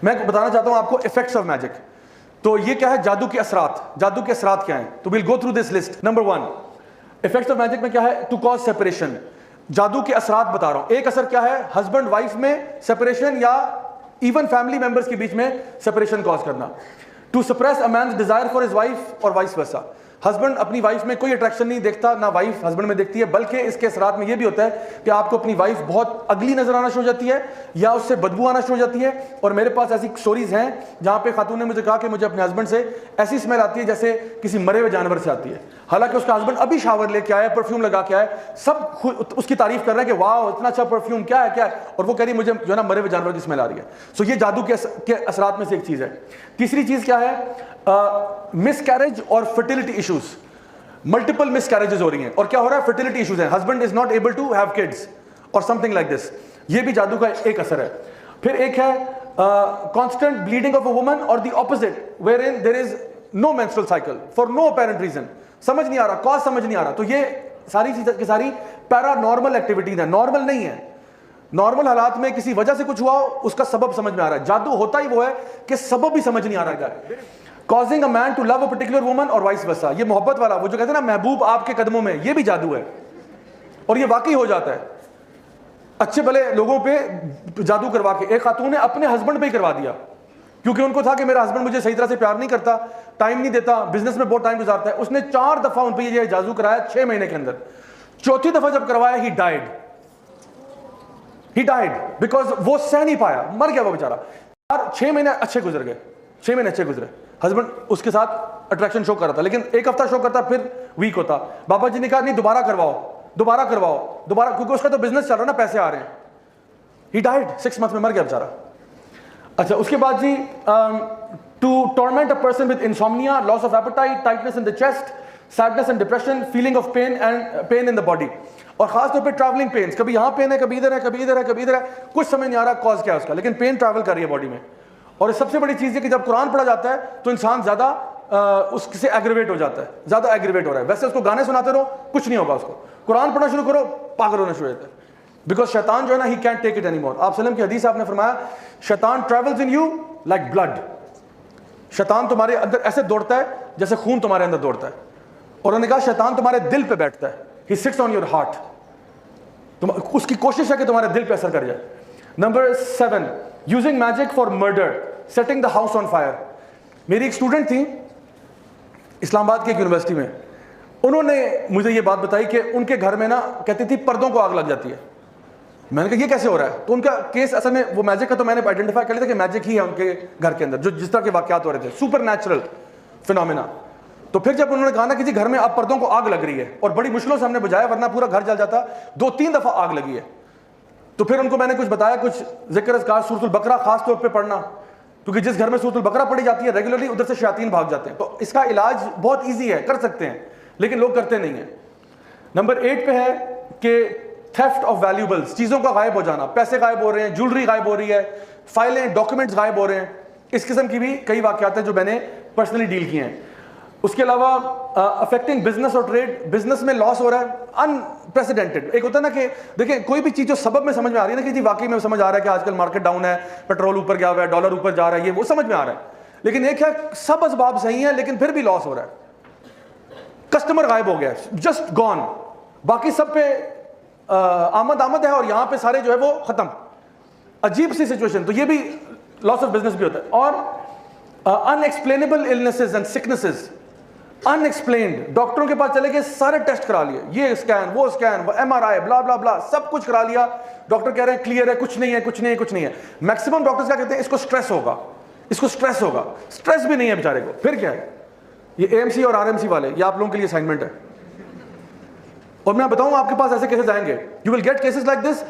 मैं बताना चाहता हूं आपको इफेक्ट्स ऑफ मैजिक। तो ये क्या है, जादू के असरात। जादू के असरात क्या हैं? तो will go through this list. Number 1, effects of magic में क्या है? To cause separation. जादू के असरात बता रहा हूं। एक असर क्या है? हस्बैंड वाइफ में सेपरेशन या इवन फैमिली मेंबर्स के बीच में सेपरेशन कॉज करना। To suppress a man's desire for his wife और वाइस वर्सा। हस्बैंड अपनी वाइफ में कोई अट्रैक्शन नहीं देखता, ना वाइफ हस्बैंड में देखती है, बल्कि इसके असरात में यह भी होता है कि आपको अपनी वाइफ बहुत अगली नजर आना शुरू हो जाती है या उससे बदबू आना शुरू हो जाती है। और मेरे पास ऐसी स्टोरीज हैं जहां पे खातून ने मुझे कहा कि मुझे अपने हस्बैंड से ऐसी स्मेल आती है जैसे किसी मरे हुए जानवर से आती है, हालांकि उसका हस्बैंड अभी शावर लेके आया, परफ्यूम लगा के आया, सब उसकी तारीफ कर रहे हैं कि वाह इतना अच्छा परफ्यूम, क्या है, और वो कह रही मुझे जो है ना मरे हुए जानवर की स्मेल आ रही है। सो ये जादू के असरात में से एक चीज है। तीसरी चीज क्या है? मिसकैरेज और फर्टिलिटी इश्यूज। मल्टीपल मिसकैरेजेस हो रही हैं और क्या हो रहा है? फर्टिलिटी इश्यूज हैं, husband is not able to have kids और समथिंग लाइक दिस। ये भी जादू का एक असर है। फिर एक है constant bleeding of a woman और the opposite wherein there is no menstrual cycle for no apparent reason. समझ नहीं आ रहा, कॉज समझ नहीं आ रहा। तो ये सारी चीजें की सारी पैरानॉर्मल एक्टिविटीज है, नॉर्मल नहीं है। नॉर्मल हालात में किसी वजह से कुछ हुआ, उसका सबब समझ में आ रहा है। जादू होता ही वो है कि सबब भी समझ नहीं आ रहा है। Causing a man to love a particular woman और vice versa। ये मोहब्बत वाला, वो जो कहते हैं ना महबूब आपके कदमों में, ये भी जादू है और ये वाकई हो जाता है अच्छे भले लोगों पे जादू करवा के। एक खातून ने अपने हस्बैंड पे ही करवा दिया क्योंकि उनको था कि मेरा हस्बैंड मुझे सही तरह से प्यार नहीं करता, टाइम नहीं देता, बिजनेस में बहुत टाइम गुजारता है। उसने 4 दफा उन पे ये जादू कराया 6 महीने के अंदर। चौथी दफा जब करवाया ही डाइड बिकॉज वो सह नहीं पाया, मर गया वो बेचारा। 6 महीने अच्छे गुजर गए, 6 महीने अच्छे गुजरे। हस्बैंड उसके साथ अट्रैक्शन शो कर रहा था, लेकिन एक हफ्ता शो करता फिर वीक होता। बाबा जी ने कहा नहीं दोबारा करवाओ, क्योंकि उसका तो बिजनेस चल रहा ना, पैसे आ रहे हैं। ही डाइड 6 मंथ में, मर गया बेचारा। अच्छा, उसके बाद ji to torment a person with insomnia, loss of appetite, tightness in the chest, sadness and depression, feeling of pain in the body. और खासतौर पे ट्रैवलिंग पेन्स, कभी यहां पेन है, कभी इधर है, कभी इधर है, कभी इधर है, कुछ समझ नहीं आ रहा कॉज क्या है उसका, लेकिन पेन ट्रैवल कर रही है बॉडी में। और सबसे बड़ी चीज है कि जब कुरान पढ़ा जाता है तो इंसान ज्यादा उससे एग्रीवेट हो जाता है, ज्यादा एग्रीवेट हो रहा है। वैसे उसको गाने सुनाते रहो कुछ नहीं होगा, उसको कुरान पढ़ना शुरू करो पागल होना शुरू हो जाता है। बिकॉज शैतान जो है ना, he can take it anymore. आप सल्लम की हदीस आपने फरमाया शैतान travels in you like blood. शैतान तुम्हारे अंदर ऐसे दौड़ता है जैसे खून तुम्हारे अंदर दौड़ता है। और उन्होंने कहा शैतान तुम्हारे दिल पे बैठता है, he sits on your heart. उसकी कोशिश है कि तुम्हारे दिल पे असर कर जाए। Number 7, using magic for murder, setting the house on fire. मेरी एक स्टूडेंट थी इस्लामाबाद की एक यूनिवर्सिटी में, उन्होंने मुझे ये बात बताई कि उनके घर में ना कहती थी पर्दों को आग लग जाती है। मैंने कहा ये कैसे हो रहा है? तो उनका केस असल में वो मैजिक का, तो मैंने आइडेंटिफाई कर लिया था कि मैजिक ही है उनके घर के अंदर, जो जिस तरह के वाकयात हो रहे थे, सुपर नेचुरल फिनोमिना। तो फिर जब उन्होंने कहा ना कि जी घर में अब पर्दों को आग लग रही है, और बड़ी मुश्किलों से हमने बुझाया वरना पूरा घर जल जाता, 2-3 दफा आग लगी है। तो फिर उनको मैंने कुछ बताया, कुछ जिक्र अज़कार सूरतुल बकरा खास तौर पे पढ़ना, क्योंकि जिस घर में सूरतुल बकरा पढ़ी जाती है रेगुलरली उधर से शयातीन भाग जाते हैं। तो इसका इलाज बहुत इजी है, कर सकते हैं, लेकिन लोग करते नहीं हैं। नंबर 8 पे है कि थेफ्ट ऑफ वैल्यूबल्स, चीज़ों का गायब हो जाना, पैसे गायब हो रहे हैं, ज्वेलरी गायब हो रही है, फाइलें डॉक्यूमेंट्स गायब हो रहे हैं। इस किस्म की भी कई वाकयात हैं जो मैंने पर्सनली डील किए हैं। उसके अलावा अफेक्टिंग बिजनेस और ट्रेड, बिजनेस में लॉस हो रहा है अनप्रेसिडेंटेड। एक होता है ना कि देखिए कोई भी चीज़ जो सबब में समझ में आ रही है ना कि जी वाकई में समझ आ रहा है कि आजकल मार्केट डाउन है, पेट्रोल ऊपर गया हुआ है, डॉलर ऊपर जा रहा है, ये वो समझ में आ रहा है। लेकिन एक है सब असबाब सही है लेकिन फिर भी लॉस हो रहा है, कस्टमर गायब हो गया, जस्ट गॉन, बाकी सब पे आमद है और यहाँ पे सारे जो है वो खत्म। अजीब सी सिचुएशन। तो ये भी लॉस ऑफ बिजनेस भी होता है। और unexplainable illnesses and sicknesses, unexplained, डॉक्टरों के पास चले गए, सारे टेस्ट करा लिए, ये स्कैन वो MRI ब्ला ब्ला ब्ला, सब कुछ करा लिया, डॉक्टर कह रहे हैं क्लियर है, कुछ नहीं है, कुछ नहीं है, कुछ नहीं है। मैक्सिमम डॉक्टर्स क्या कहते हैं, इसको स्ट्रेस होगा, इसको स्ट्रेस होगा। स्ट्रेस भी नहीं है बेचारे को। फिर क्या है, ये AMC और RMC वाले, ये आप लोगों के लिए असाइनमेंट है। और मैं बताऊं आपके पास ऐसे केसेस आएंगे, you will get cases like this,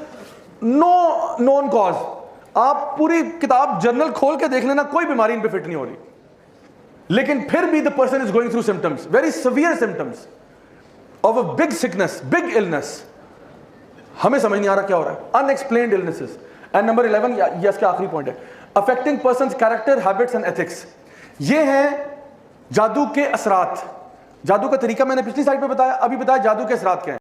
no known cause. आप पूरी किताब जर्नल खोल के देख लेना, कोई बीमारी इन पे फिट नहीं हो रही, लेकिन फिर भी the person is going through symptoms, very severe symptoms of a big sickness, big illness. हमें समझ नहीं आ रहा क्या हो रहा है, अनएक्सप्लेन्ड इलनेसेस। एंड नंबर 11, ये इसका आखिरी पॉइंट है, affecting persons character, habits and ethics. ये हैं जादू के असरात। जादू का तरीका मैंने पिछली साइड पे बताया, अभी बताया जादू के असरात क्या हैं।